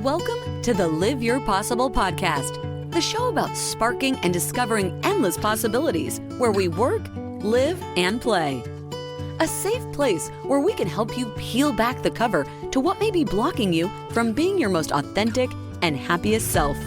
Welcome to the Live Your Possible podcast, the show about sparking and discovering endless possibilities where we work, live, and play. A safe place where we can help you peel back the cover to what may be blocking you from being your most authentic and happiest self.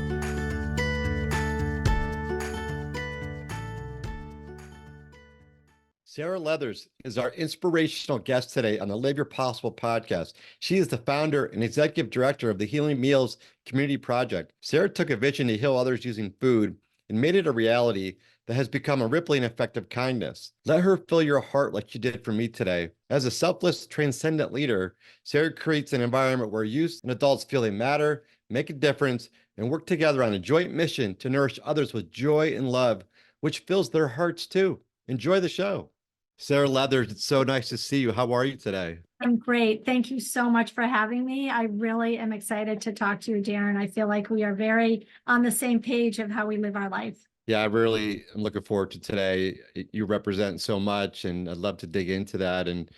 Sarah Leathers is our inspirational guest today on the Live Your Possible podcast. She is the founder and executive director of the Healing Meals Community Project. Sarah took a vision to heal others using food and made it a reality that has become a rippling effect of kindness. Let her fill your heart like she did for me today. As a selfless, transcendent leader, Sarah creates an environment where youth and adults feel they matter, make a difference, and work together on a joint mission to nourish others with joy and love, which fills their hearts too. Enjoy the show. Sarah Leathers, it's so nice to see you. How are you today? I'm great. Thank you so much for having me. I really am excited to talk to you, Darren. I feel like we are very on the same page of how we live our life. Yeah, I really am looking forward to today. You represent so much, and I'd love to dig into that and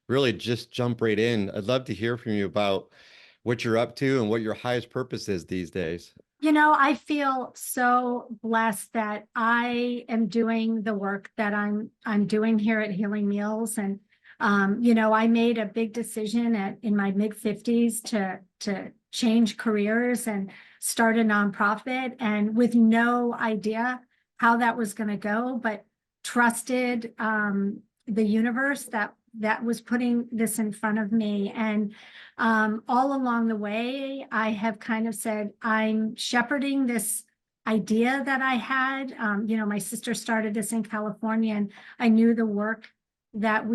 really just jump right in. I'd love to hear from you about what you're up to and what your highest purpose is these days. You know, I feel so blessed that I am doing the work that I'm doing here at Healing Meals. And, I made a big decision in my mid-50s to change careers and start a nonprofit, and with no idea how that was going to go, but trusted the universe that was putting this in front of me. And all along the way, I have kind of said, I'm shepherding this idea that I had. My sister started this in California, and I knew the work that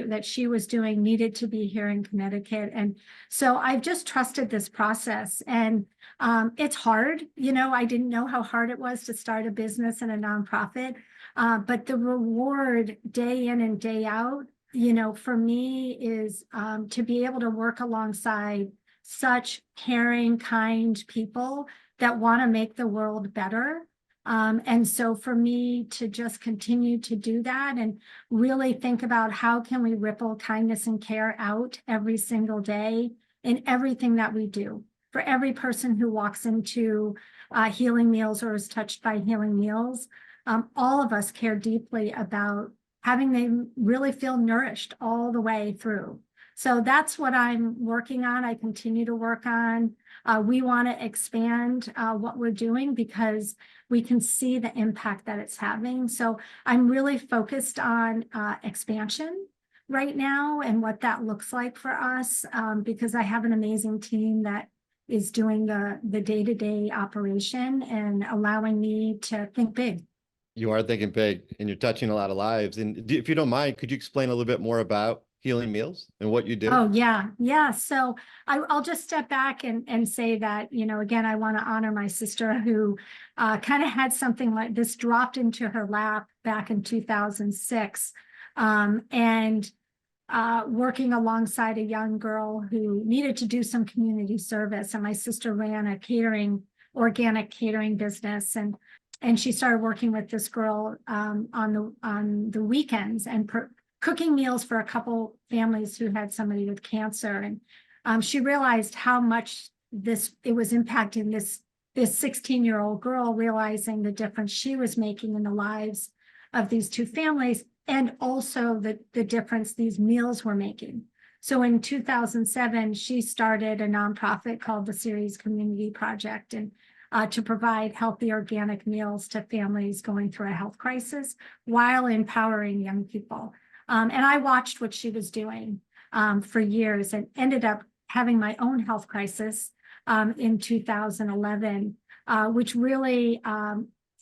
that she was doing needed to be here in Connecticut. And so I've just trusted this process. And it's hard. I didn't know how hard it was to start a business and a nonprofit, but the reward day in and day out, for me is to be able to work alongside such caring, kind people that want to make the world better. And so for me to just continue to do that and really think about how can we ripple kindness and care out every single day in everything that we do. For every person who walks into Healing Meals or is touched by Healing Meals, all of us care deeply about having them really feel nourished all the way through. So that's what I'm working on. I continue to work on. We want to expand what we're doing because we can see the impact that it's having. So I'm really focused on expansion right now and what that looks like for us, because I have an amazing team that is doing the day-to-day operation and allowing me to think big. You are thinking big, and you're touching a lot of lives. And if you don't mind, could you explain a little bit more about Healing Meals and what you do? Oh, yeah. Yeah. So I'll just step back and say that, again, I want to honor my sister who kind of had something like this dropped into her lap back in 2006. And working alongside a young girl who needed to do some community service. And my sister ran a organic catering business. And she started working with this girl on the weekends and cooking meals for a couple families who had somebody with cancer. And she realized how much it was impacting this 16-year-old girl, realizing the difference she was making in the lives of these two families, and also the difference these meals were making. So in 2007, she started a nonprofit called the Series Community Project, and to provide healthy organic meals to families going through a health crisis while empowering young people. And I watched what she was doing for years and ended up having my own health crisis in 2011, which really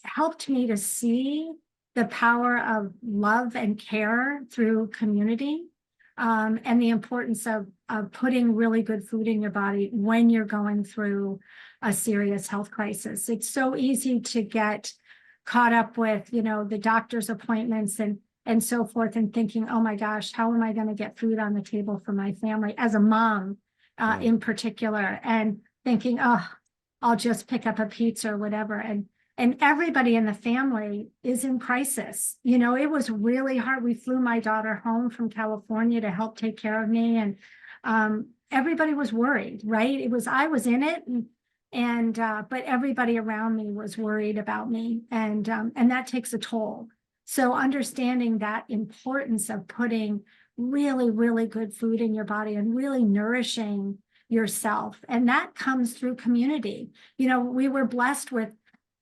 helped me to see the power of love and care through community, and the importance of putting really good food in your body when you're going through a serious health crisis. It's so easy to get caught up with, the doctor's appointments and so forth, and thinking, oh my gosh, how am I going to get food on the table for my family as a mom in particular, and thinking, oh, I'll just pick up a pizza or whatever. And everybody in the family is in crisis. It was really hard. We flew my daughter home from California to help take care of me. everybody was worried, right? I was in it, but everybody around me was worried about me, and that takes a toll. So understanding that importance of putting really, really good food in your body and really nourishing yourself, and that comes through community. We were blessed with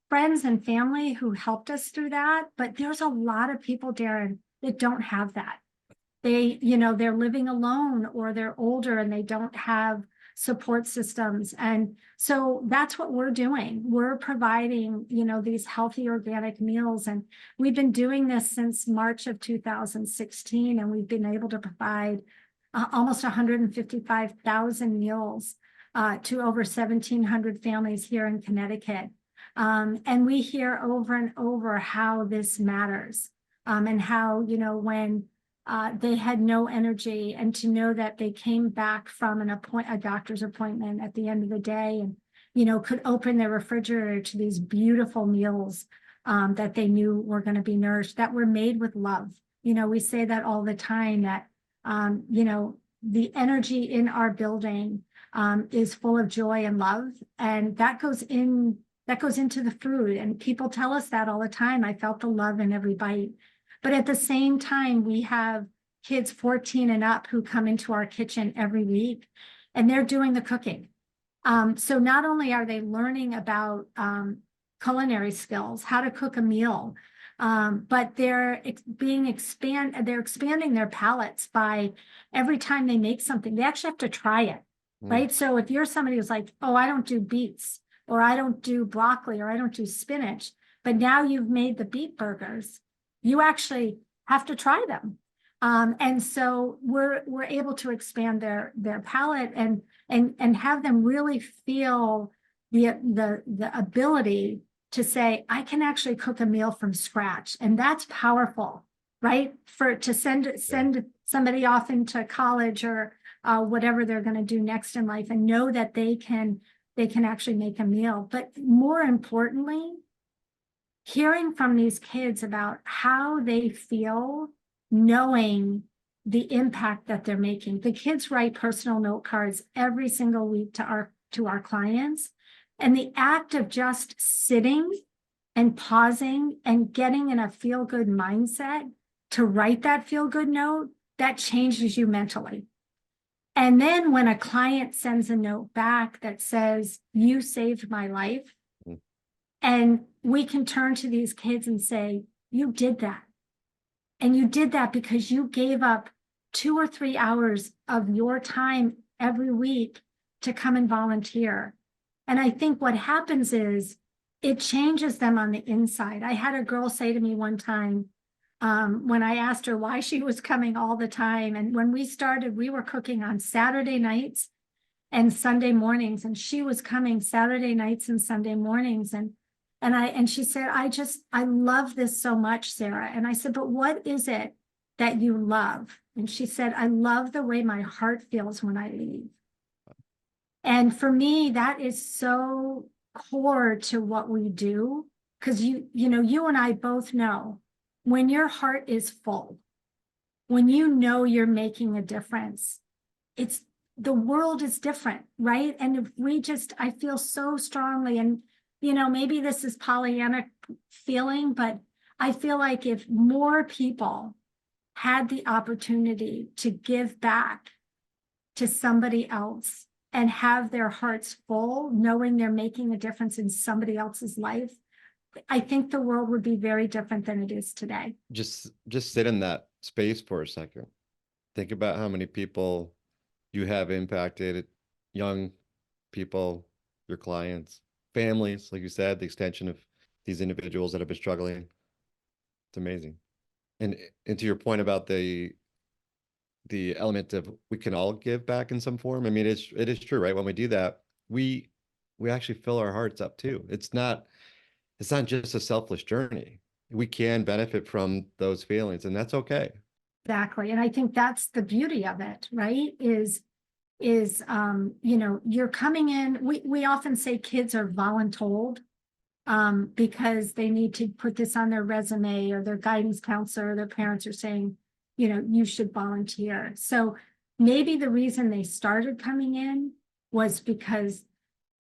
friends and family who helped us through that, but there's a lot of people, Darren, that don't have that. They're living alone, or they're older and they don't have support systems. And so that's what we're doing. We're providing, these healthy organic meals. And we've been doing this since March of 2016, and we've been able to provide almost 155,000 meals to over 1,700 families here in Connecticut. And we hear over and over how this matters, and how, when they had no energy, and to know that they came back from a doctor's appointment at the end of the day, and, could open their refrigerator to these beautiful meals that they knew were going to be nourished, that were made with love. We say that all the time, that, the energy in our building is full of joy and love, and that goes into the food. And people tell us that all the time. I felt the love in every bite. But at the same time, we have kids 14 and up who come into our kitchen every week, and they're doing the cooking. So not only are they learning about culinary skills, how to cook a meal, but they're expanding their palates by every time they make something. They actually have to try it, right? So if you're somebody who's like, oh, I don't do beets, or I don't do broccoli, or I don't do spinach, but now you've made the beet burgers, you actually have to try them. And so we're able to expand their palate and have them really feel the ability to say, I can actually cook a meal from scratch. And that's powerful, right? To send somebody off into college, or whatever they're going to do next in life, and know that they can actually make a meal. But more importantly, hearing from these kids about how they feel, knowing the impact that they're making. The kids write personal note cards every single week to our clients. And the act of just sitting and pausing and getting in a feel-good mindset to write that feel-good note, that changes you mentally. And then when a client sends a note back that says, you saved my life, and we can turn to these kids and say, you did that. And you did that because you gave up 2 or 3 hours of your time every week to come and volunteer. And I think what happens is it changes them on the inside. I had a girl say to me one time, when I asked her why she was coming all the time. And when we started, we were cooking on Saturday nights and Sunday mornings. And she was coming Saturday nights and Sunday mornings. And she said, I love this so much, Sarah. And I said, but what is it that you love? And she said, I love the way my heart feels when I leave. And for me, that is so core to what we do. Because you and I both know, when your heart is full, when you know you're making a difference, the world is different, right? And if I feel so strongly, and maybe this is Pollyanna feeling, but I feel like if more people had the opportunity to give back to somebody else and have their hearts full, knowing they're making a difference in somebody else's life, I think the world would be very different than it is today. Just sit in that space for a second. Think about how many people you have impacted, young people, your clients, families, like you said, the extension of these individuals that have been struggling. It's amazing. And to your point about the element of we can all give back in some form. I mean, it is true, right? When we do that, we actually fill our hearts up too. It's not just a selfless journey. We can benefit from those feelings, and that's okay. Exactly. And I think that's the beauty of it, right? Is you're coming in, we often say kids are voluntold, because they need to put this on their resume, or their guidance counselor, or their parents are saying, you should volunteer. So maybe the reason they started coming in was because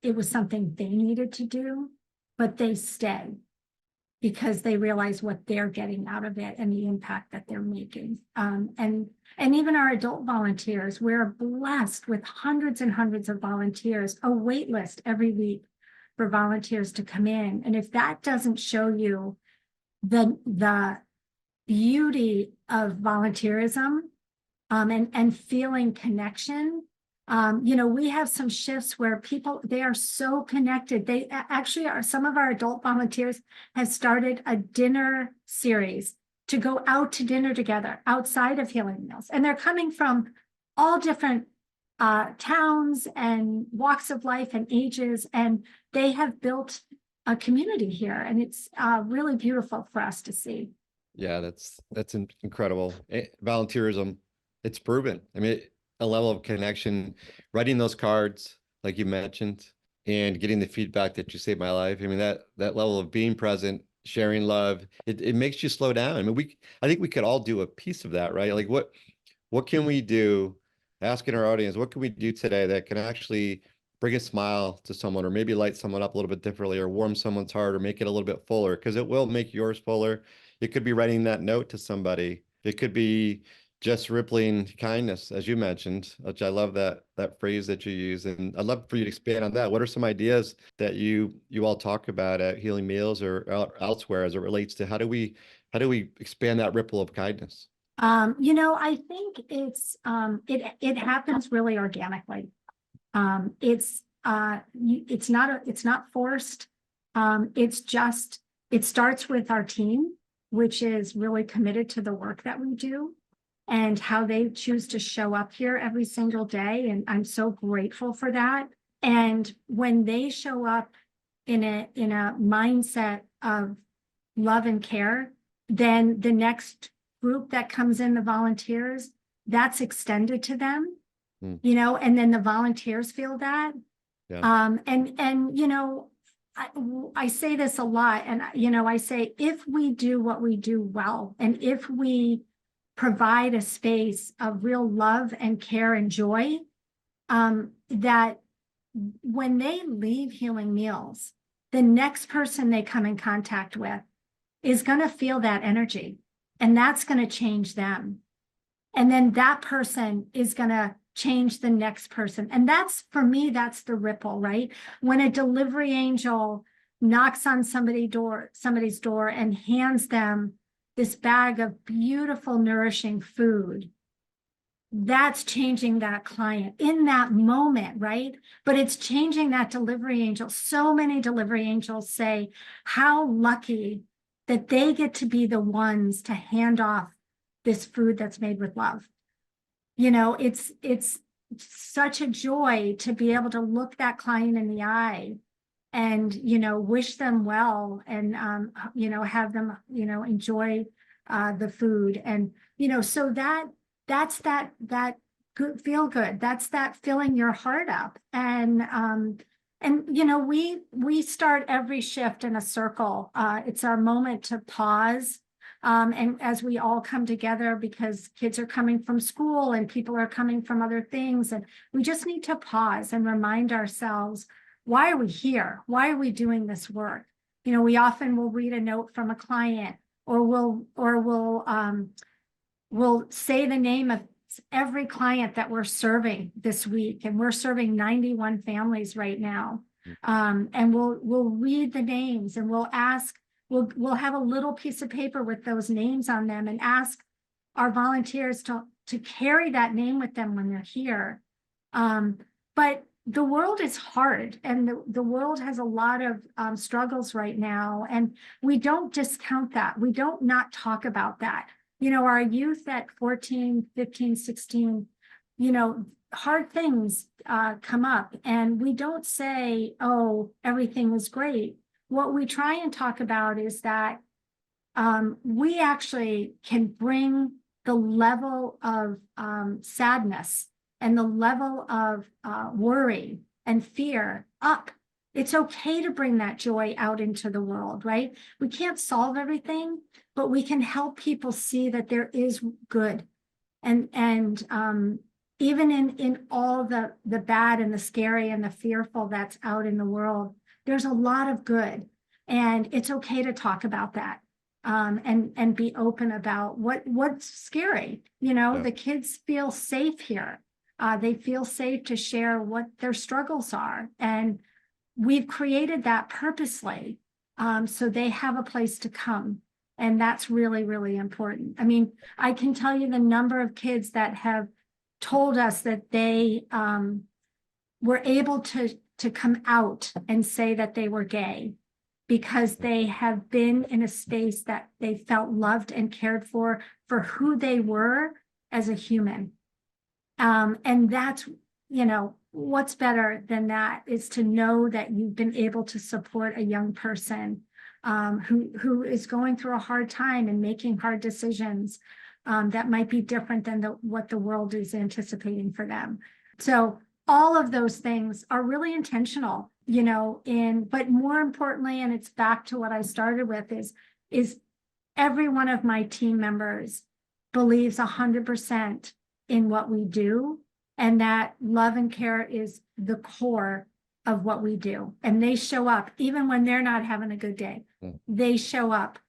it was something they needed to do, but they stay because they realize what they're getting out of it and the impact that they're making. And even our adult volunteers, we're blessed with hundreds and hundreds of volunteers, a wait list every week for volunteers to come in. And if that doesn't show you the beauty of volunteerism, and feeling connection. We have some shifts where people, they are so connected. They actually are, some of our adult volunteers have started a dinner series to go out to dinner together outside of Healing Meals. And they're coming from all different towns and walks of life and ages. And they have built a community here. And it's really beautiful for us to see. Yeah, that's incredible. Volunteerism, it's proven. I mean, a level of connection, writing those cards, like you mentioned, and getting the feedback that you saved my life. I mean, that level of being present, sharing love, it makes you slow down. I mean, I think we could all do a piece of that, right? Like what can we do? Asking our audience, what can we do today that can actually bring a smile to someone, or maybe light someone up a little bit differently, or warm someone's heart, or make it a little bit fuller, because it will make yours fuller. It could be writing that note to somebody. It could be just rippling kindness, as you mentioned, which I love that phrase that you use. And I'd love for you to expand on that. What are some ideas that you all talk about at Healing Meals or elsewhere as it relates to how do we expand that ripple of kindness? I think it happens really organically. It's not forced. It starts with our team, which is really committed to the work that we do and how they choose to show up here every single day. And I'm so grateful for that. And when they show up in a mindset of love and care, then the next group that comes in, the volunteers, that's extended to them, and then the volunteers feel that. Yeah. I say this a lot, and I say, if we do what we do well, and if we provide a space of real love and care and joy, that when they leave Healing Meals, the next person they come in contact with is going to feel that energy, and that's going to change them. And then that person is going to change the next person. And that's, for me, that's the ripple, right? When a delivery angel knocks on somebody's door and hands them this bag of beautiful, nourishing food, that's changing that client in that moment, right? But it's changing that delivery angel. So many delivery angels say how lucky that they get to be the ones to hand off this food that's made with love. It's such a joy to be able to look that client in the eye and, wish them well and, have them, enjoy the food. And, so that's that good, feel good. That's that filling your heart up. And we start every shift in a circle. It's our moment to pause. And as we all come together, because kids are coming from school and people are coming from other things, and we just need to pause and remind ourselves, why are we here? Why are we doing this work? We often will read a note from a client, or we'll say the name of every client that we're serving this week, and we're serving 91 families right now. And we'll read the names, and we'll ask. We'll have a little piece of paper with those names on them and ask our volunteers to carry that name with them when they're here. But the world is hard, and the world has a lot of struggles right now, and we don't discount that. We don't not talk about that. Our youth at 14, 15, 16, hard things come up, and we don't say, oh, everything is great. What we try and talk about is that we actually can bring the level of sadness and the level of worry and fear up. It's okay to bring that joy out into the world, right? We can't solve everything, but we can help people see that there is good. And even in all the bad and the scary and the fearful that's out in the world, there's a lot of good. And it's okay to talk about that. And be open about what's scary. Yeah. The kids feel safe here. They feel safe to share what their struggles are. And we've created that purposely, so they have a place to come. And that's really, really important. I mean, I can tell you the number of kids that have told us that they were able to come out and say that they were gay because they have been in a space that they felt loved and cared for who they were as a human. And that's, what's better than that is to know that you've been able to support a young person who is going through a hard time and making hard decisions that might be different than what the world is anticipating for them. So all of those things are really intentional, but more importantly, and it's back to what I started with, is every one of my team members believes 100% in what we do, and that love and care is the core of what we do. And they show up even when they're not having a good day. They show up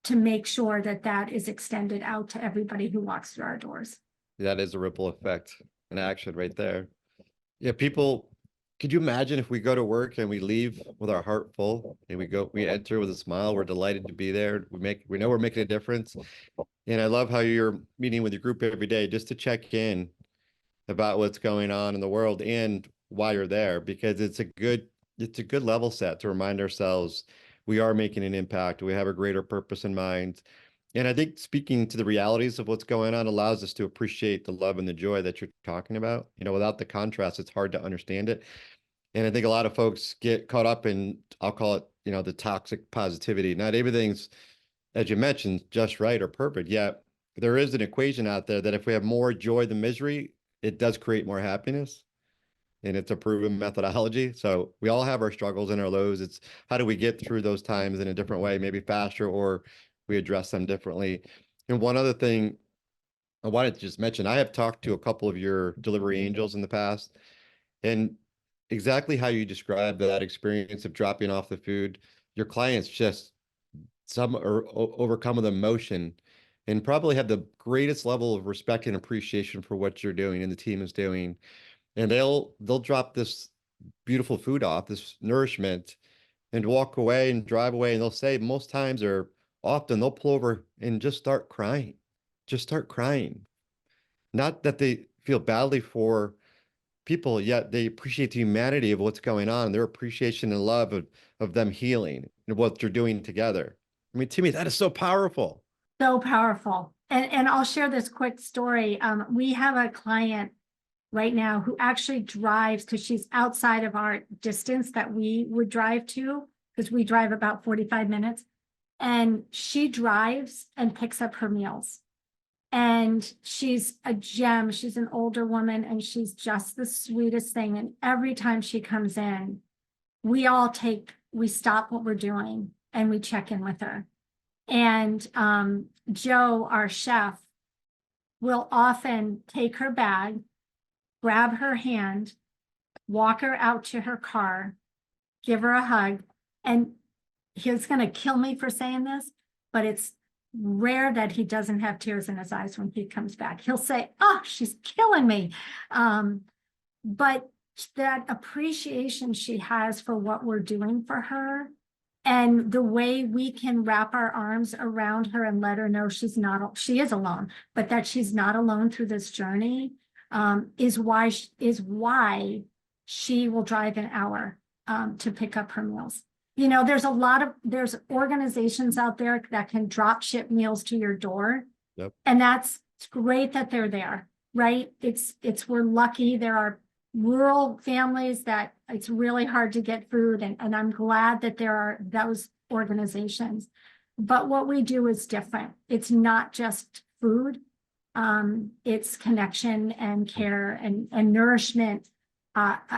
to make sure that is extended out to everybody who walks through our doors. That is a ripple effect in action right there. Yeah, could you imagine if we go to work and we leave with our heart full and we enter with a smile, we're delighted to be there. We know we're making a difference. And I love how you're meeting with your group every day just to check in about what's going on in the world and why you're there, because it's a good level set to remind ourselves we are making an impact. We have a greater purpose in mind. And I think speaking to the realities of what's going on allows us to appreciate the love and the joy that you're talking about. Without the contrast, it's hard to understand it. And I think a lot of folks get caught up in, I'll call it, the toxic positivity. Not everything's, as you mentioned, just right or perfect. Yet there is an equation out there that if we have more joy than misery, it does create more happiness. And it's a proven methodology. So we all have our struggles and our lows. It's how do we get through those times in a different way, maybe faster, or we address them differently. And one other thing I wanted to just mention, I have talked to a couple of your delivery angels in the past, and exactly how you described that experience of dropping off the food, your clients just some are overcome with emotion and probably have the greatest level of respect and appreciation for what you're doing and the team is doing. And they'll drop this beautiful food off, this nourishment, and walk away and drive away. And they'll say most times or often they'll pull over and just start crying. Just start crying. Not that they feel badly for people, yet they appreciate the humanity of what's going on, their appreciation and love of them healing and what they're doing together. I mean, to me, that is so powerful. So powerful. And I'll share this quick story. We have a client right now who actually drives, because she's outside of our distance that we would drive to, because we drive about 45 minutes. And she drives and picks up her meals. And she's a gem. She's an older woman and she's just the sweetest thing. And every time she comes in, we stop what we're doing and we check in with her. And Joe, our chef, will often take her bag, grab her hand, walk her out to her car, give her a hug. And he's going to kill me for saying this, but it's rare that he doesn't have tears in his eyes when he comes back. He'll say, "Oh, she's killing me." But that appreciation she has for what we're doing for her, and the way we can wrap our arms around her and let her know she is alone, but that she's not alone through this journey, is why she will drive an hour to pick up her meals. There's organizations out there that can drop ship meals to your door. Yep. And it's great that they're there, right? We're lucky. There are rural families that it's really hard to get food. And I'm glad that there are those organizations. But what we do is different. It's not just food. It's connection and care and nourishment,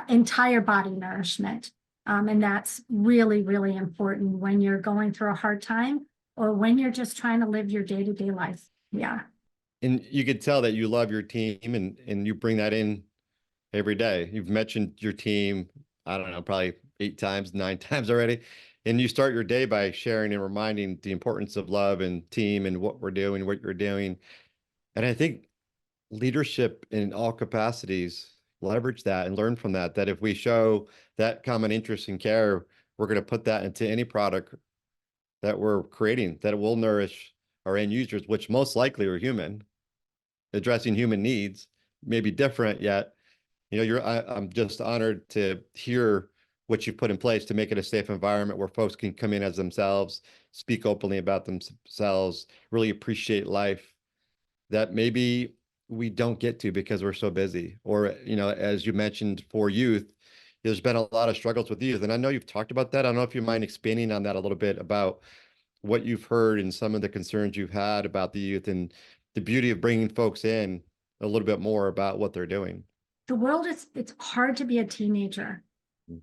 entire body nourishment. And that's really, really important when you're going through a hard time or when you're just trying to live your day-to-day life. Yeah. And you could tell that you love your team and you bring that in every day. You've mentioned your team, I don't know, probably 8 times, 9 times already. And you start your day by sharing and reminding the importance of love and team and what we're doing, what you're doing. And I think leadership in all capacities leverage that and learn from that, that if we show that common interest and care, we're going to put that into any product that we're creating, that it will nourish our end users, which most likely are human, addressing human needs, maybe different yet. I'm just honored to hear what you've put in place to make it a safe environment where folks can come in as themselves, speak openly about themselves, really appreciate life, that maybe we don't get to because we're so busy. Or, as you mentioned, for youth, there's been a lot of struggles with youth. And I know you've talked about that. I don't know if you mind expanding on that a little bit about what you've heard and some of the concerns you've had about the youth and the beauty of bringing folks in a little bit more about what they're doing. The world it's hard to be a teenager.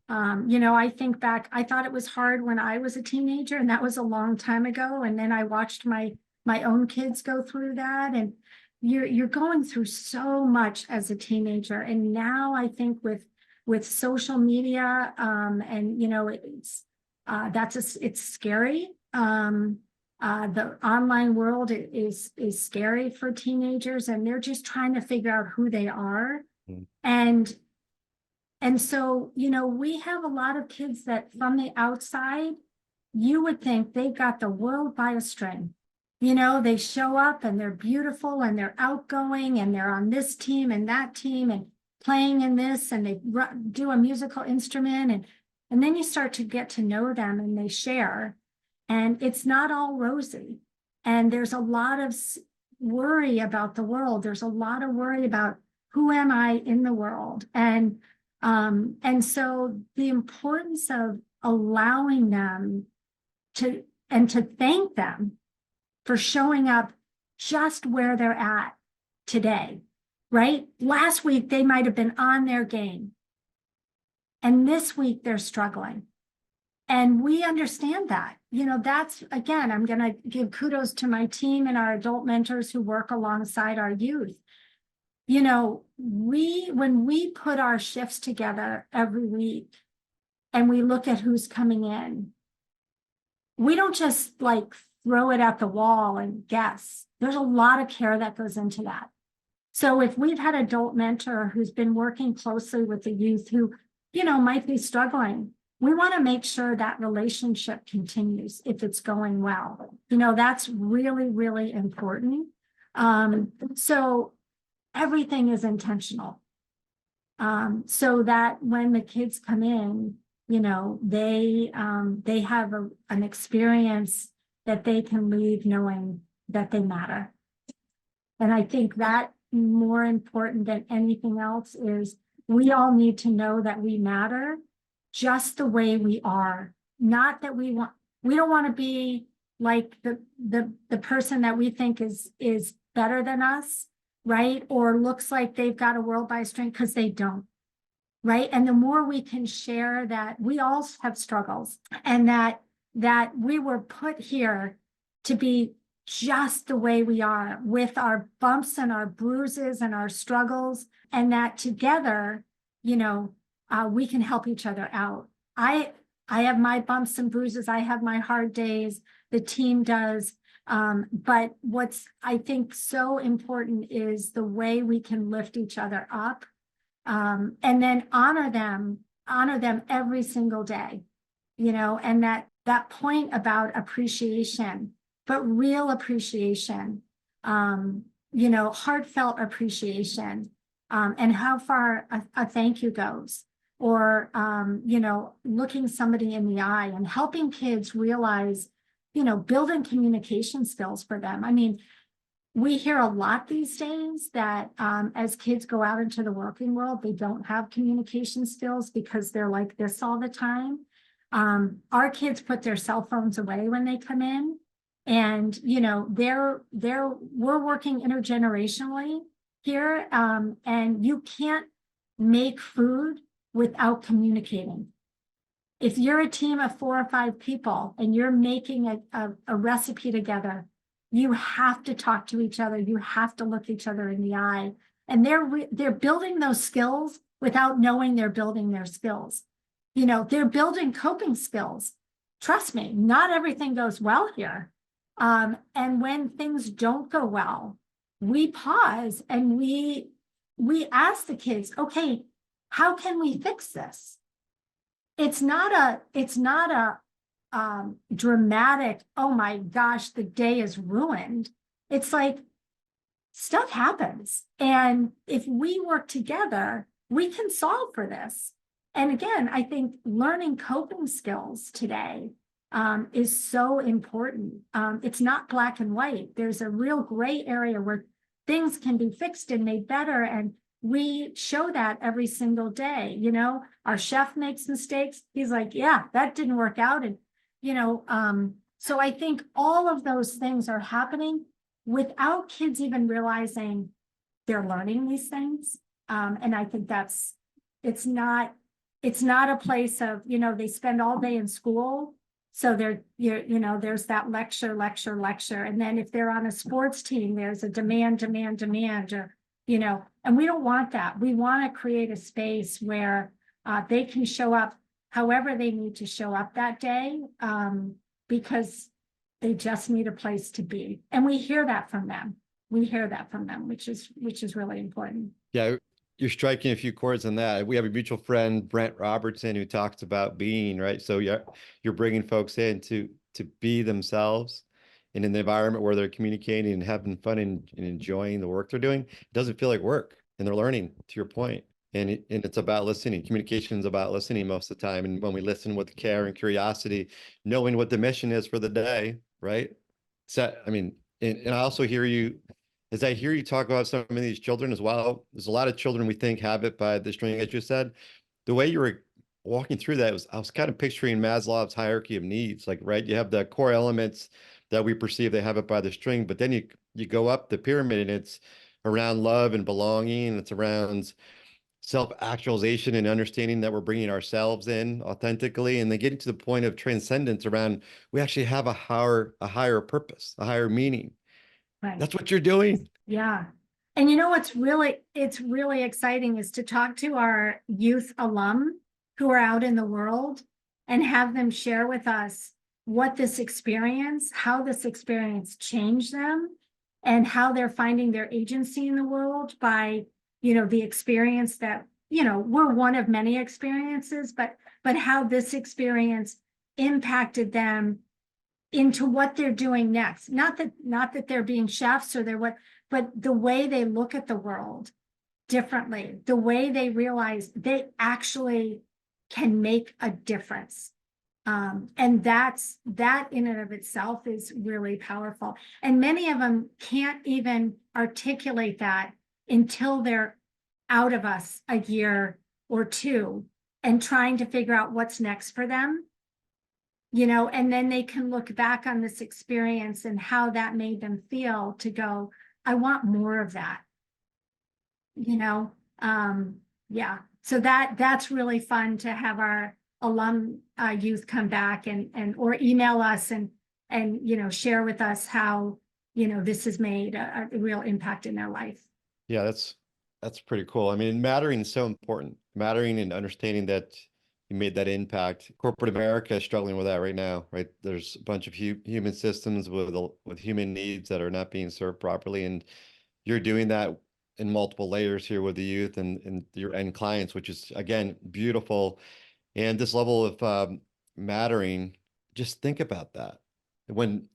I think back, I thought it was hard when I was a teenager, and that was a long time ago. And then I watched my own kids go through that, and you're going through so much as a teenager. And now I think with social media, and it's scary. The online world is scary for teenagers, and they're just trying to figure out who they are. And so, we have a lot of kids that from the outside, you would think they've got the world by a string. They show up and they're beautiful and they're outgoing and they're on this team and that team and playing in this, and they do a musical instrument. And then you start to get to know them and they share, and it's not all rosy. And there's a lot of worry about the world. There's a lot of worry about who am I in the world? And so the importance of allowing them to thank them for showing up just where they're at today, right? Last week, they might have been on their game. And this week they're struggling. And we understand that. That's, again, I'm going to give kudos to my team and our adult mentors who work alongside our youth. When we put our shifts together every week and we look at who's coming in, we don't just throw it at the wall and guess. There's a lot of care that goes into that. So if we've had an adult mentor who's been working closely with the youth who, might be struggling, we want to make sure that relationship continues if it's going well. That's really, really important. So everything is intentional. So that when the kids come in, they have an experience that they can leave knowing that they matter. And I think that more important than anything else is we all need to know that we matter just the way we are. Not that we don't want to be like the person that we think is better than us, right? Or looks like they've got a world by a string, because they don't, right? And the more we can share that we all have struggles, and that we were put here to be just the way we are, with our bumps and our bruises and our struggles, and that together, we can help each other out. I have my bumps and bruises. I have my hard days. The team does. But what's, I think, so important is the way we can lift each other up, and then honor them every single day, and that point about appreciation, but real appreciation, heartfelt appreciation, and how far a thank you goes, or, looking somebody in the eye and helping kids realize, building communication skills for them. I mean, we hear a lot these days that as kids go out into the working world, they don't have communication skills because they're like this all the time. Our kids put their cell phones away when they come in, and we're working intergenerationally here, and you can't make food without communicating. If you're a team of 4 or 5 people and you're making a recipe together, You have to talk to each other. You have to look each other in the eye. And they're building those skills without knowing they're building their skills. You know, they're building coping skills. Trust me, not everything goes well here. And when things don't go well, we pause and we ask the kids, okay, how can we fix this? It's not a dramatic, oh my gosh, the day is ruined. It's like stuff happens. And if we work together, we can solve for this. And again, I think learning coping skills today is so important. It's not black and white. There's a real gray area where things can be fixed and made better. And we show that every single day. You know, our chef makes mistakes. He's like, yeah, that didn't work out. And, you know, so I think all of those things are happening without kids even realizing they're learning these things. And I think it's not a place of, you know, they spend all day in school. So you know, there's that lecture. And then if they're on a sports team, there's a demand, or, you know, and we don't want that. We want to create a space where they can show up however they need to show up that day, because they just need a place to be. And we hear that from them. Which is really important. Yeah, you're striking a few chords on that. We have a mutual friend, Brent Robertson, who talks about being, right? So you're bringing folks in to be themselves in an environment where they're communicating and having fun and enjoying the work they're doing. It doesn't feel like work, and they're learning, to your point. And it's about listening. Communication is about listening most of the time. And when we listen with care and curiosity, knowing what the mission is for the day, right? So, I mean, and I also hear you, as I hear you talk about some of these children as well, there's a lot of children we think have it by the string, as you said. The way you were walking through that I was kind of picturing Maslow's hierarchy of needs. Like, right, you have the core elements that we perceive they have it by the string, but then you go up the pyramid and it's around love and belonging, and it's around self-actualization and understanding that we're bringing ourselves in authentically, and then getting to the point of transcendence around we actually have a higher purpose, a higher meaning. Right. That's what you're doing. Yeah. And you know what's it's really exciting is to talk to our youth alum who are out in the world and have them share with us what how this experience changed them, and how they're finding their agency in the world by, you know, the experience that, you know, we're one of many experiences, but how this experience impacted them into what they're doing next. Not that they're being chefs or but the way they look at the world differently, the way they realize they actually can make a difference. And that in and of itself is really powerful. And many of them can't even articulate that until they're out of us a year or two and trying to figure out what's next for them. You know, and then they can look back on this experience and how that made them feel to go, I want more of that. You know, yeah. So that's really fun to have our alum youth come back and or email us and you know, share with us how, you know, this has made a real impact in their life. Yeah, that's pretty cool. I mean, mattering is so important. Mattering and understanding that you made that impact. Corporate America is struggling with that right now, right? There's a bunch of human systems with human needs that are not being served properly, and you're doing that in multiple layers here with the youth and your end clients, which is again beautiful. And this level of mattering, just think about that when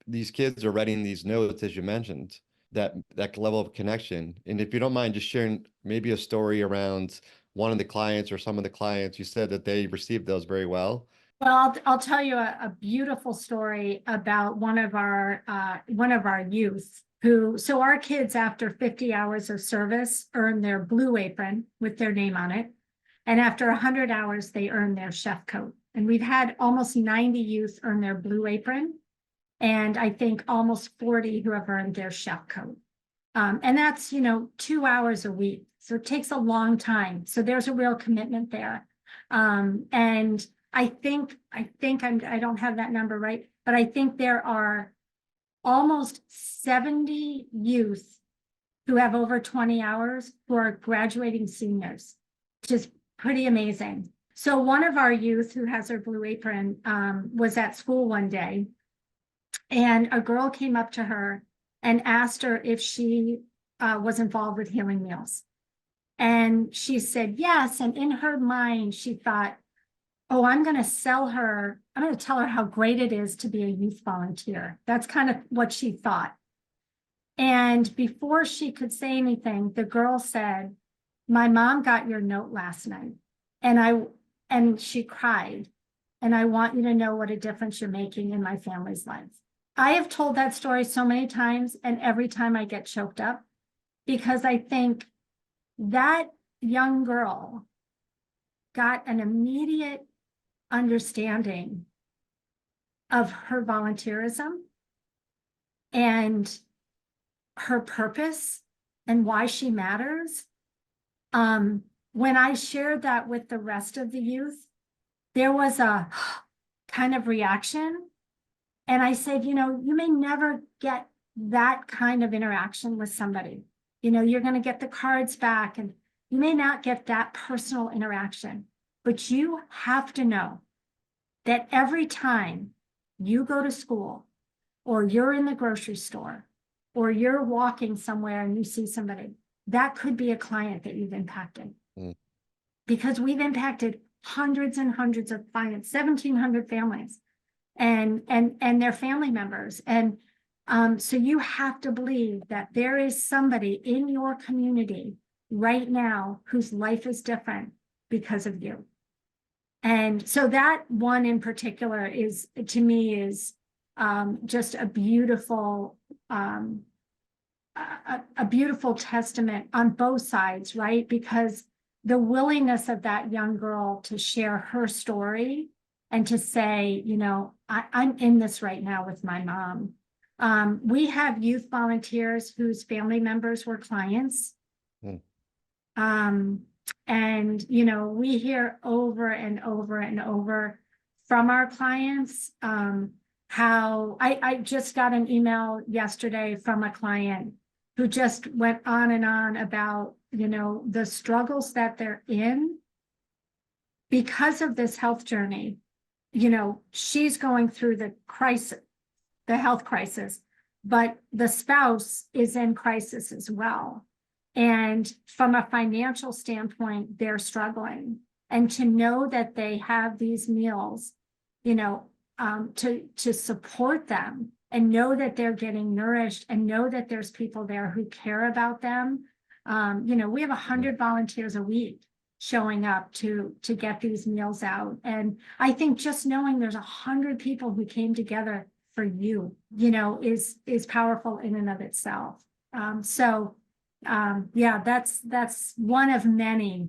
these kids are writing these notes, as you mentioned, that level of connection. And if you don't mind just sharing maybe a story around one of the clients or some of the clients, you said that they received those very well. Well, I'll tell you a beautiful story about one of our youth so our kids after 50 hours of service earn their blue apron with their name on it. And after 100 hours, they earn their chef coat. And we've had almost 90 youth earn their blue apron. And I think almost 40 who have earned their chef coat. And that's, you know, 2 hours a week. So it takes a long time. So there's a real commitment there. And I think I don't have that number right, but I think there are almost 70 youth who have over 20 hours who are graduating seniors, which is pretty amazing. So one of our youth who has her blue apron was at school one day, and a girl came up to her and asked her if she was involved with Healing Meals. And she said yes. And in her mind, she thought, oh, I'm going to tell her how great it is to be a youth volunteer. That's kind of what she thought. And before she could say anything, the girl said, my mom got your note last night. And she cried. And I want you to know what a difference you're making in my family's life. I have told that story so many times, and every time I get choked up, because I think that young girl got an immediate understanding of her volunteerism and her purpose and why she matters. When I shared that with the rest of the youth, there was a kind of reaction. And I said, you may never get that kind of interaction with somebody. You're going to get the cards back, and you may not get that personal interaction, but you have to know that every time you go to school, or you're in the grocery store, or you're walking somewhere and you see somebody, that could be a client that you've impacted. Because we've impacted hundreds and hundreds of clients, 1,700 families and their family members. And so you have to believe that there is somebody in your community right now whose life is different because of you. And so that one in particular is, to me, is just a beautiful testament on both sides, right? Because the willingness of that young girl to share her story and to say, I'm in this right now with my mom. We have youth volunteers whose family members were clients. And, we hear over and over and over from our clients how I just got an email yesterday from a client who just went on and on about, the struggles that they're in because of this health journey. She's going through the health crisis, but the spouse is in crisis as well. And from a financial standpoint, they're struggling. And to know that they have these meals, to support them, and know that they're getting nourished, and know that there's people there who care about them. We have 100 volunteers a week showing up to get these meals out. And I think just knowing there's 100 people who came together for you, is powerful in and of itself. That's one of many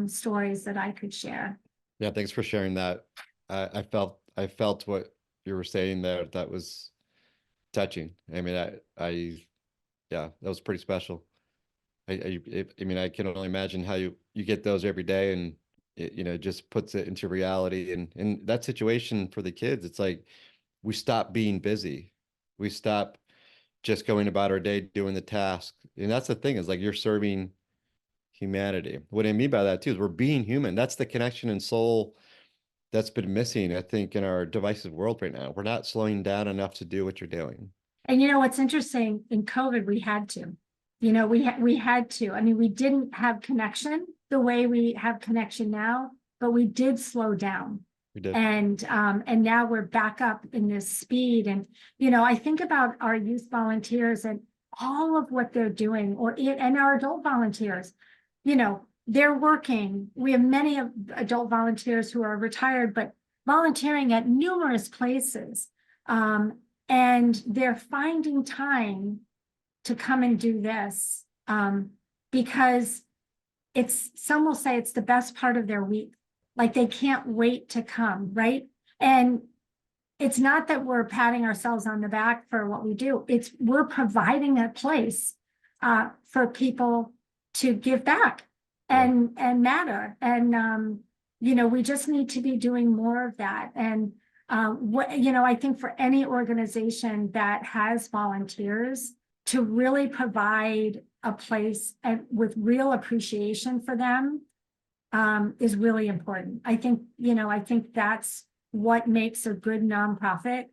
stories that I could share. Yeah, thanks for sharing that. I felt what you were saying there. That was touching. I mean, yeah, that was pretty special. I mean, I can only imagine how you get those every day, and it just puts it into reality. And that situation for the kids, it's like we stop being busy. We stop just going about our day doing the task. And that's the thing, is like you're serving humanity. What I mean by that too is we're being human. That's the connection and soul that's been missing, I think, in our divisive world right now. We're not slowing down enough to do what you're doing. And what's interesting, in COVID, we had to. We had to. I mean, we didn't have connection the way we have connection now, but we did slow down. We did. And now we're back up in this speed. And, I think about our youth volunteers and all of what they're doing, and our adult volunteers, they're working. We have many adult volunteers who are retired, but volunteering at numerous places. And they're finding time to come and do this because some will say it's the best part of their week. Like they can't wait to come, right? And it's not that we're patting ourselves on the back for what we do. We're providing a place for people to give back and matter. And, we just need to be doing more of that. And I think for any organization that has volunteers, to really provide a place with real appreciation for them is really important. I think that's what makes a good nonprofit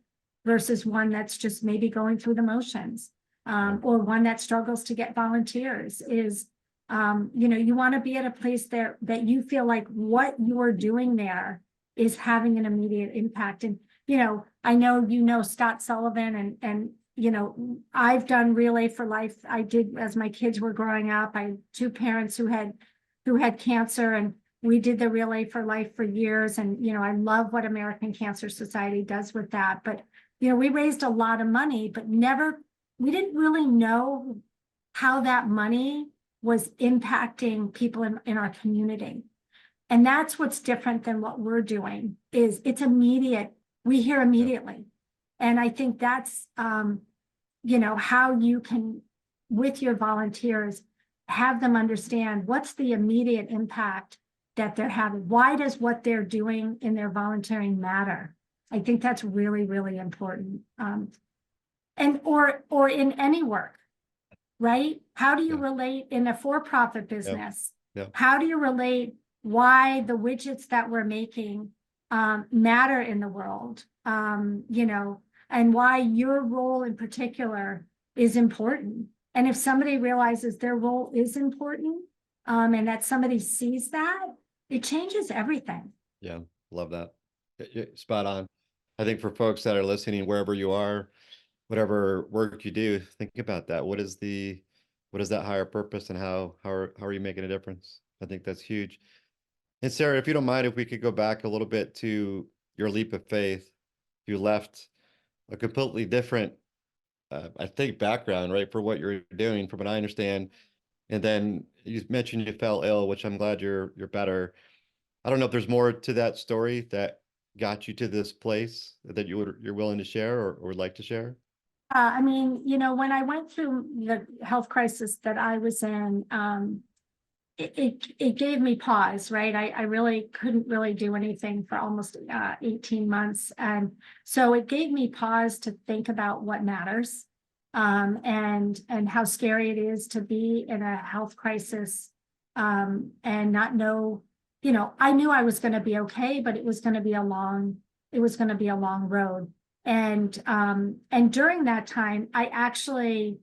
versus one that's just maybe going through the motions, or one that struggles to get volunteers is, you want to be at a place there that you feel like what you're doing there is having an immediate impact. And, I know, Scott Sullivan and, I've done Relay for Life. I did as my kids were growing up. I had two parents who had cancer, and we did the Relay for Life for years. And, I love what American Cancer Society does with that. But, we raised a lot of money, but we didn't really know how that money was impacting people in our community. And that's what's different than what we're doing is it's immediate. We hear immediately. And I think that's, how you can, with your volunteers, have them understand what's the immediate impact that they're having. Why does what they're doing in their volunteering matter? I think that's really, really important. Or in any work, right? How do you relate in a for-profit business? How do you relate why the widgets that we're making matter in the world, and why your role in particular is important. And if somebody realizes their role is important, and that somebody sees that, it changes everything. Yeah, love that. Spot on. I think for folks that are listening, wherever you are, whatever work you do, think about that. What is that higher purpose, and how are you making a difference? I think that's huge. And Sarah, if you don't mind, if we could go back a little bit to your leap of faith. You left a completely different, I think, background, right, for what you're doing, from what I understand. And then you mentioned you fell ill, which I'm glad you're better. I don't know if there's more to that story that got you to this place that you're willing to share or would like to share. When I went through the health crisis that I was in, it gave me pause, right? I really couldn't really do anything for almost 18 months. And so it gave me pause to think about what matters, and how scary it is to be in a health crisis, and not know, I knew I was going to be okay, but it was going to be a long road. And during that time, I actually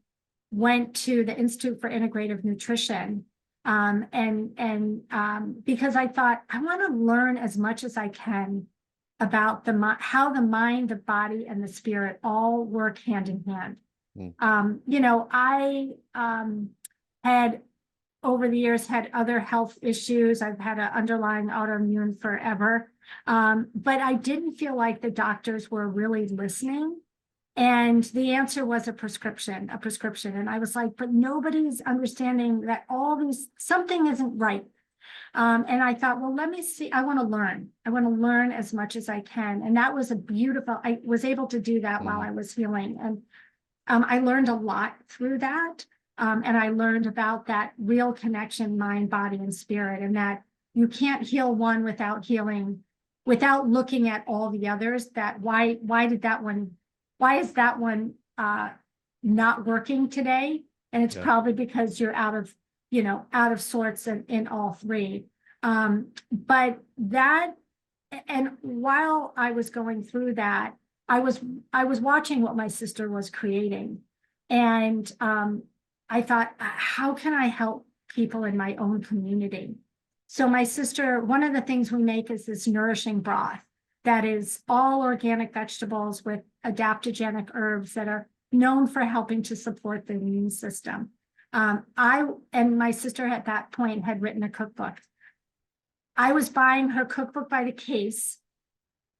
went to the Institute for Integrative Nutrition, because I thought I want to learn as much as I can about how the mind, the body, and the spirit all work hand in hand. I had over the years had other health issues. I've had an underlying autoimmune forever. But I didn't feel like the doctors were really listening. And the answer was a prescription. And I was like, but nobody's understanding that something isn't right. And I thought, well, let me see. I want to learn as much as I can. And that was I was able to do that while I was healing. And I learned a lot through that. And I learned about that real connection, mind, body, and spirit, and that you can't heal one without looking at all the others. Why is that one not working today? And it's probably because you're out of sorts in all three. But that, and while I was going through that, I was watching what my sister was creating. And I thought, how can I help people in my own community? So my sister, one of the things we make is this nourishing broth that is all organic vegetables with adaptogenic herbs that are known for helping to support the immune system. I and my sister at that point had written a cookbook. I was buying her cookbook by the case,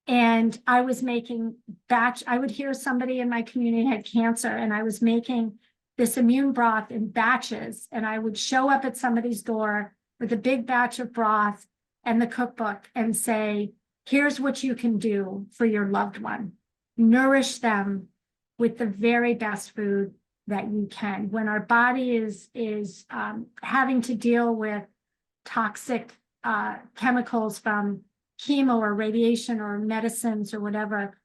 and I was making I would hear somebody in my community had cancer, and I was making this immune broth in batches, and I would show up at somebody's door with a big batch of broth and the cookbook and say, here's what you can do for your loved one. Nourish them with the very best food that you can. When our body is having to deal with toxic chemicals from chemo or radiation or medicines or whatever,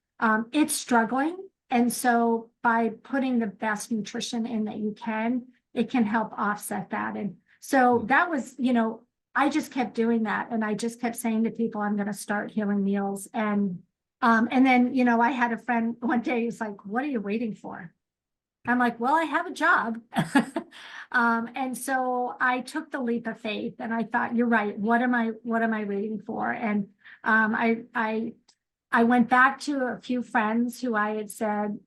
it's struggling. And so by putting the best nutrition in that you can, it can help offset that. And so that was, I just kept doing that. And I just kept saying to people, I'm going to start Healing Meals. And then, I had a friend one day who's like, what are you waiting for? I'm like, well, I have a job. And so I took the leap of faith and I thought, you're right. What am I waiting for? And I went back to a few friends who I had said,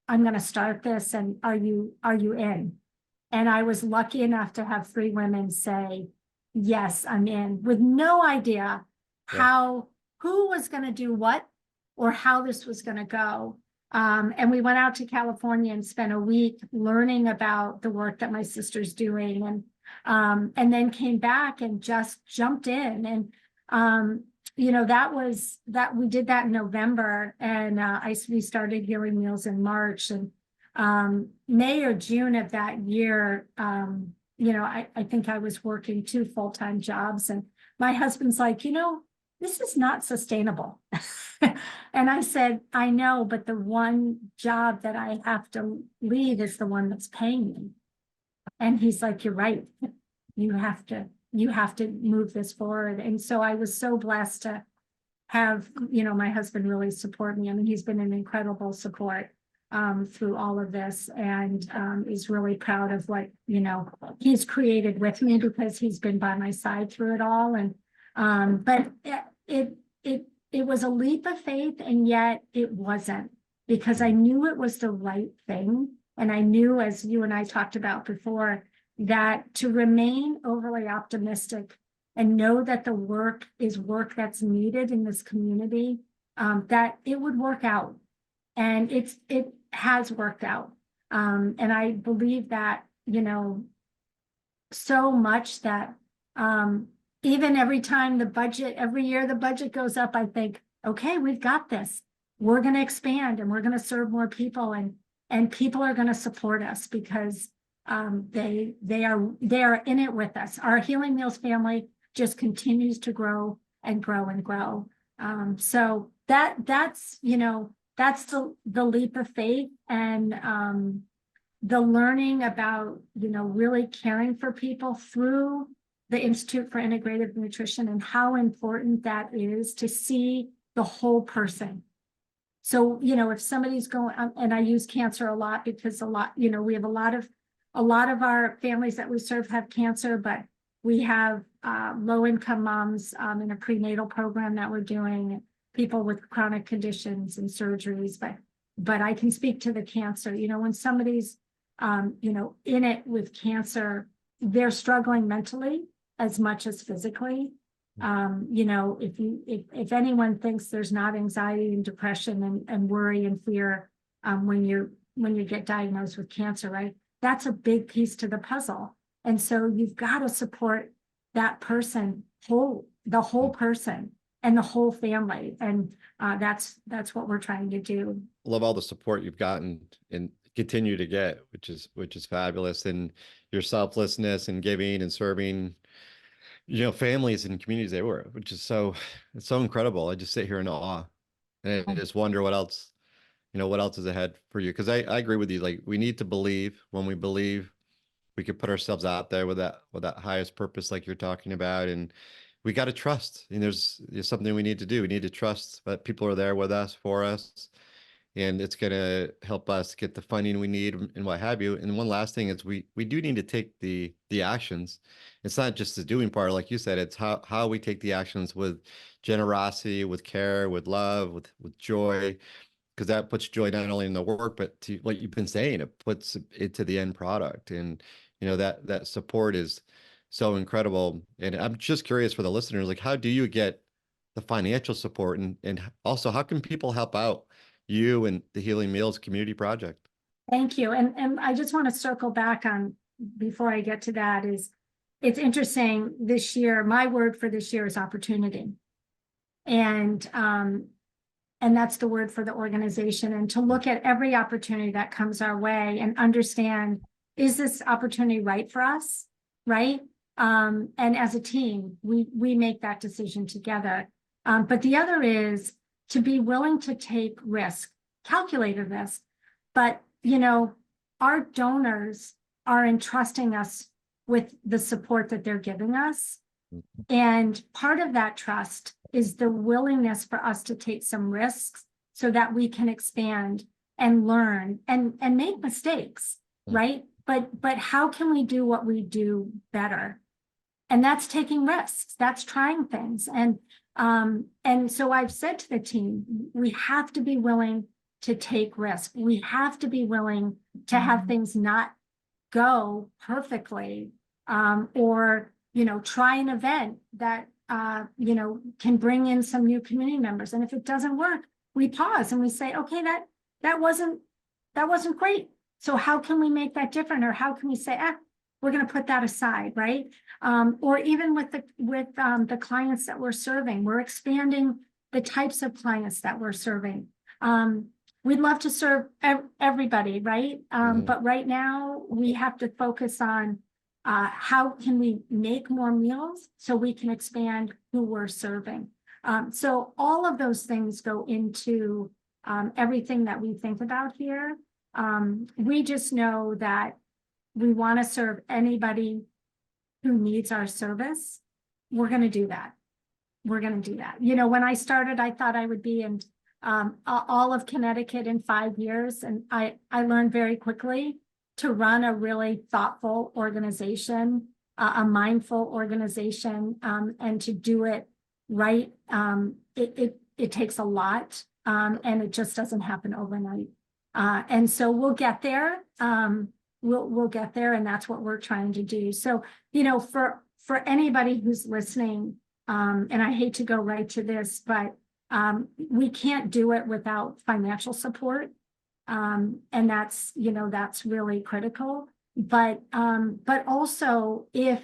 I'm going to start this. And are you in? And I was lucky enough to have 3 women say, yes, I'm in, with no idea who was going to do what or how this was going to go. And we went out to California and spent a week learning about the work that my sister's doing, and then came back and just jumped in. And that we did that in November, and we started Healing Meals in March, and May or June of that year, I think I was working 2 full-time jobs, and my husband's like, this is not sustainable. And I said, I know, but the one job that I have to leave is the one that's paying me. And he's like, you're right. You have to move this forward. And so I was so blessed to have, my husband really support me. I mean, he's been an incredible support through all of this, and is really proud of what, he's created with me, because he's been by my side through it all. And but it was a leap of faith, and yet it wasn't, because I knew it was the right thing. And I knew, as you and I talked about before, that to remain overly optimistic and know that the work is work that's needed in this community, that it would work out. And it has worked out. And I believe that, so much that even every year the budget goes up, I think, okay, we've got this. We're going to expand, and we're going to serve more people, and people are going to support us, because they are in it with us. Our Healing Meals family just continues to grow and grow and grow. So that's the leap of faith, and the learning about, really caring for people through the Institute for Integrative Nutrition, and how important that is to see the whole person. So, if somebody's going, and I use cancer a lot, because we have a lot of our families that we serve have cancer, but we have low-income moms in a prenatal program that we're doing, people with chronic conditions and surgeries. But I can speak to the cancer. When somebody's in it with cancer, they're struggling mentally as much as physically. If anyone thinks there's not anxiety and depression and worry and fear when you get diagnosed with cancer, right? That's a big piece to the puzzle. And so you've got to support that person, the whole person and the whole family. And that's what we're trying to do. Love all the support you've gotten and continue to get, which is fabulous, and your selflessness and giving and serving, families and communities they were, which is it's so incredible. I just sit here in awe, and I just wonder what else is ahead for you. Because I agree with you. Like, we need to believe. When we believe, we could put ourselves out there with that highest purpose, like you're talking about, and we got to trust. And there's something we need to do. We need to trust that people are there with us, for us, and it's going to help us get the funding we need and what have you. And one last thing is we do need to take the actions. It's not just the doing part, like you said. It's how we take the actions with generosity, with care, with love, with joy, because that puts joy not only in the work, but to what you've been saying, it puts it to the end product. And that support is so incredible. And I'm just curious for the listeners, like, how do you get the financial support, and also how can people help out you and the Healing Meals Community Project? Thank you. And I just want to circle back on, before I get to that, is it's interesting this year, my word for this year is opportunity. And that's the word for the organization, and to look at every opportunity that comes our way and understand, is this opportunity right for us? Right. And as a team, we make that decision together. But the other is to be willing to take risk, calculated risk. But, you know, our donors are entrusting us with the support that they're giving us. And part of that trust is the willingness for us to take some risks so that we can expand and learn and make mistakes, right? But how can we do what we do better? And that's taking risks, that's trying things. And so I've said to the team, we have to be willing to take risk. We have to be willing to have things not go perfectly, or, you know, try an event that, you know, can bring in some new community members. And if it doesn't work, we pause and we say, okay, that wasn't great. So how can we make that different? Or how can we say, we're going to put that aside, right? Or even with the clients that we're serving, we're expanding the types of clients that we're serving. We'd love to serve everybody, right? But right now we have to focus on how can we make more meals so we can expand who we're serving. So all of those things go into everything that we think about here. We just know that we want to serve anybody who needs our service. We're going to do that. We're going to do that. You know, when I started, I thought I would be in all of Connecticut in 5 years. And I learned very quickly to run a really thoughtful organization, a mindful organization, and to do it right. It takes a lot, and it just doesn't happen overnight. And so we'll get there. We'll get there, and that's what we're trying to do. So, you know, for anybody who's listening, and I hate to go right to this, but we can't do it without financial support. And that's, you know, that's really critical. But also if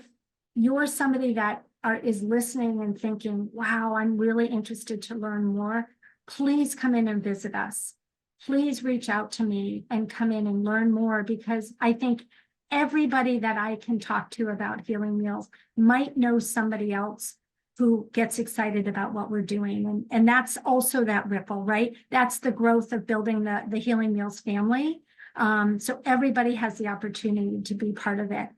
you're somebody that is listening and thinking, wow, I'm really interested to learn more, please come in and visit us. Please reach out to me and come in and learn more, because I think everybody that I can talk to about Healing Meals might know somebody else who gets excited about what we're doing. And that's also that ripple, right? That's the growth of building the Healing Meals family. So everybody has the opportunity to be part of it.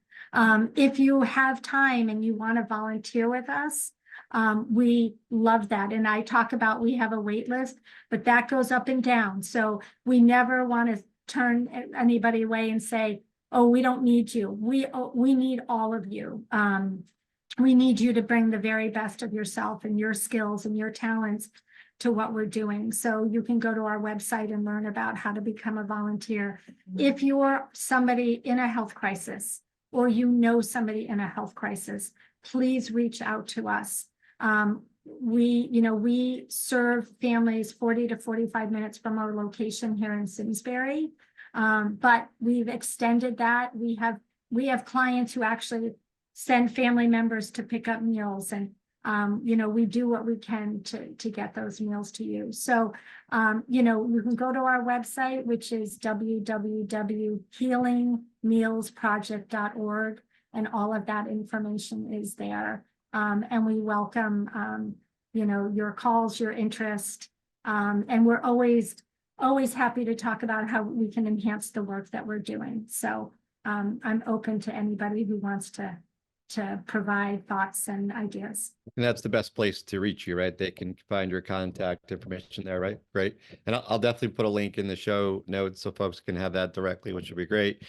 If you have time and you want to volunteer with us, we love that. And I talk about, we have a wait list, but that goes up and down. So we never want to turn anybody away and say, oh, we don't need you. We need all of you. We need you to bring the very best of yourself and your skills and your talents to what we're doing. So you can go to our website and learn about how to become a volunteer. If you're somebody in a health crisis, or you know somebody in a health crisis, please reach out to us. We serve families 40 to 45 minutes from our location here in Simsbury, but we've extended that. We have clients who actually send family members to pick up meals, and we do what we can to get those meals to you. So you can go to our website, which is www.healingmealsproject.org, and all of that information is there. And we welcome your calls, your interest, and we're always happy to talk about how we can enhance the work that we're doing. So I'm open to anybody who wants to provide thoughts and ideas. And that's the best place to reach you, right? They can find your contact information there, right? Great. And I'll definitely put a link in the show notes so folks can have that directly, which would be great.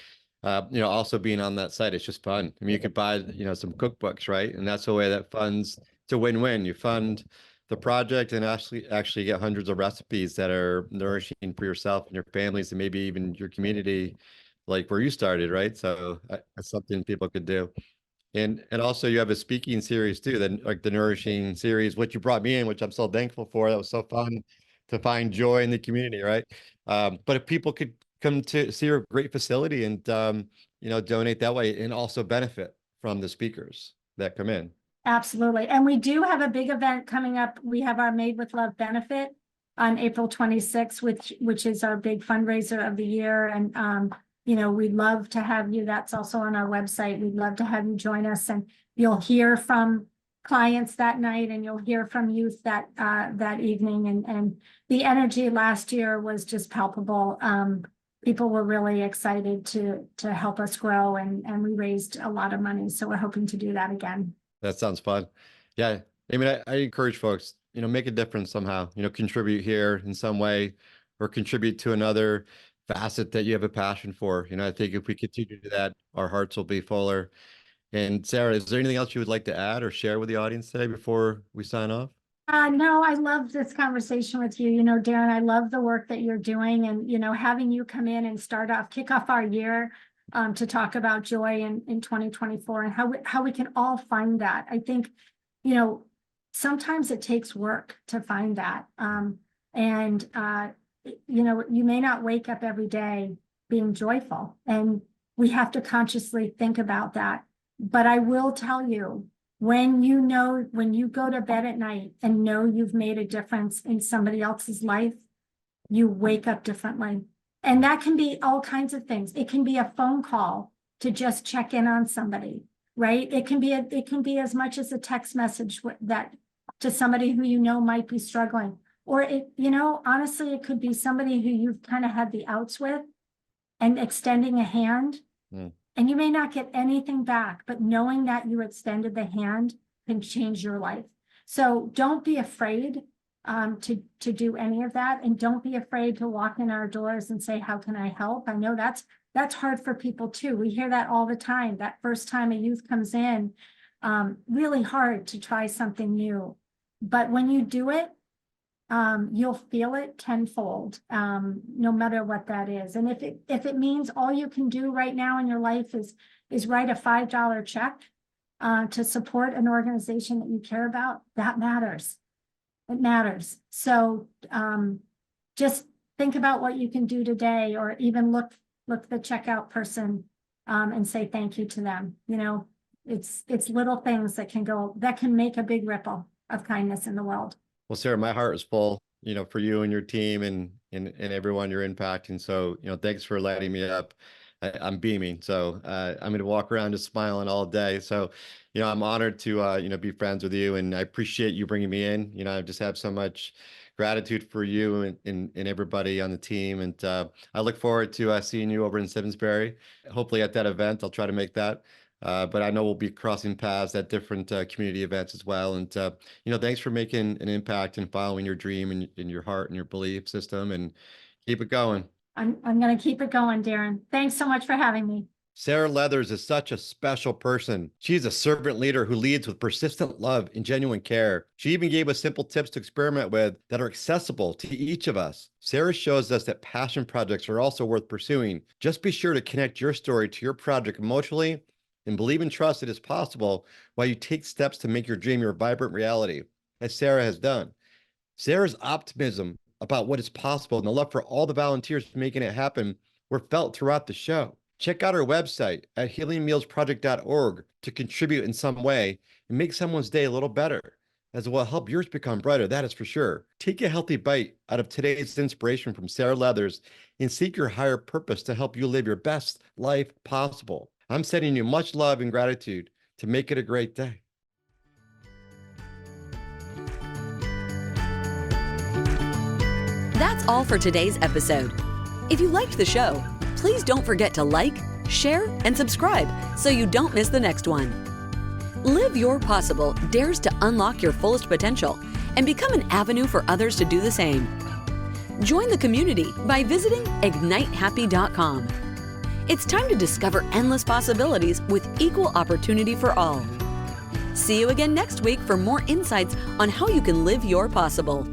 Also being on that site, it's just fun. I mean, you could buy, some cookbooks, right? And that's the way that funds, it's a win-win. You fund the project and actually get hundreds of recipes that are nourishing for yourself and your families, and maybe even your community, like where you started, right? So that's something people could do. And also you have a speaking series too, like the Nourishing series, which you brought me in, which I'm so thankful for. That was so fun to find joy in the community, right? But if people could come to see your great facility and, donate that way, and also benefit from the speakers that come in. Absolutely. And we do have a big event coming up. We have our Made with Love benefit on April 26th, which is our big fundraiser of the year. And, we'd love to have you. That's also on our website. We'd love to have you join us, and you'll hear from clients that night, and you'll hear from youth that evening. And the energy last year was just palpable. People were really excited to help us grow, and we raised a lot of money. So we're hoping to do that again. That sounds fun. Yeah. I mean, I encourage folks, make a difference somehow, contribute here in some way or contribute to another facet that you have a passion for. I think if we continue to do that, our hearts will be fuller. And Sarah, is there anything else you would like to add or share with the audience today before we sign off? No, I love this conversation with you. Darren, I love the work that you're doing, and, having you come in and kick off our year to talk about joy in 2024 and how we can all find that. I think, sometimes it takes work to find that. You may not wake up every day being joyful, and we have to consciously think about that. But I will tell you, when you go to bed at night and know you've made a difference in somebody else's life, you wake up differently. And that can be all kinds of things. It can be a phone call to just check in on somebody, right? It can be as much as a text message that to somebody who might be struggling. Or honestly, it could be somebody who you've kind of had the outs with and extending a hand. And you may not get anything back, but knowing that you extended the hand can change your life. So don't be afraid to do any of that. And don't be afraid to walk in our doors and say, how can I help? I know that's hard for people too. We hear that all the time. That first time a youth comes in, really hard to try something new. But when you do it, you'll feel it tenfold, no matter what that is. And if it means all you can do right now in your life is write a $5 check to support an organization that you care about, that matters. It matters. So just think about what you can do today, or even look the checkout person and say thank you to them. It's little things that can make a big ripple of kindness in the world. Well, Sarah, my heart is full, for you and your team and everyone you're impacting. So, thanks for lighting me up. I'm beaming. So I'm going to walk around just smiling all day. So, I'm honored to, be friends with you, and I appreciate you bringing me in. I just have so much gratitude for you and everybody on the team. And I look forward to seeing you over in Simsbury. Hopefully at that event, I'll try to make that. But I know we'll be crossing paths at different community events as well. And, thanks for making an impact and following your dream and in your heart and your belief system, and keep it going. I'm going to keep it going, Darren. Thanks so much for having me. Sarah Leathers is such a special person. She's a servant leader who leads with persistent love and genuine care. She even gave us simple tips to experiment with that are accessible to each of us. Sarah shows us that passion projects are also worth pursuing. Just be sure to connect your story to your project emotionally and believe and trust it is possible while you take steps to make your dream your vibrant reality, as Sarah has done. Sarah's optimism about what is possible and the love for all the volunteers making it happen were felt throughout the show. Check out our website at healingmealsproject.org to contribute in some way and make someone's day a little better, as it will help yours become brighter, that is for sure. Take a healthy bite out of today's inspiration from Sarah Leathers and seek your higher purpose to help you live your best life possible. I'm sending you much love and gratitude to make it a great day. That's all for today's episode. If you liked the show, please don't forget to like, share, and subscribe so you don't miss the next one. Live Your Possible dares to unlock your fullest potential and become an avenue for others to do the same. Join the community by visiting ignitehappy.com. It's time to discover endless possibilities with equal opportunity for all. See you again next week for more insights on how you can live your possible.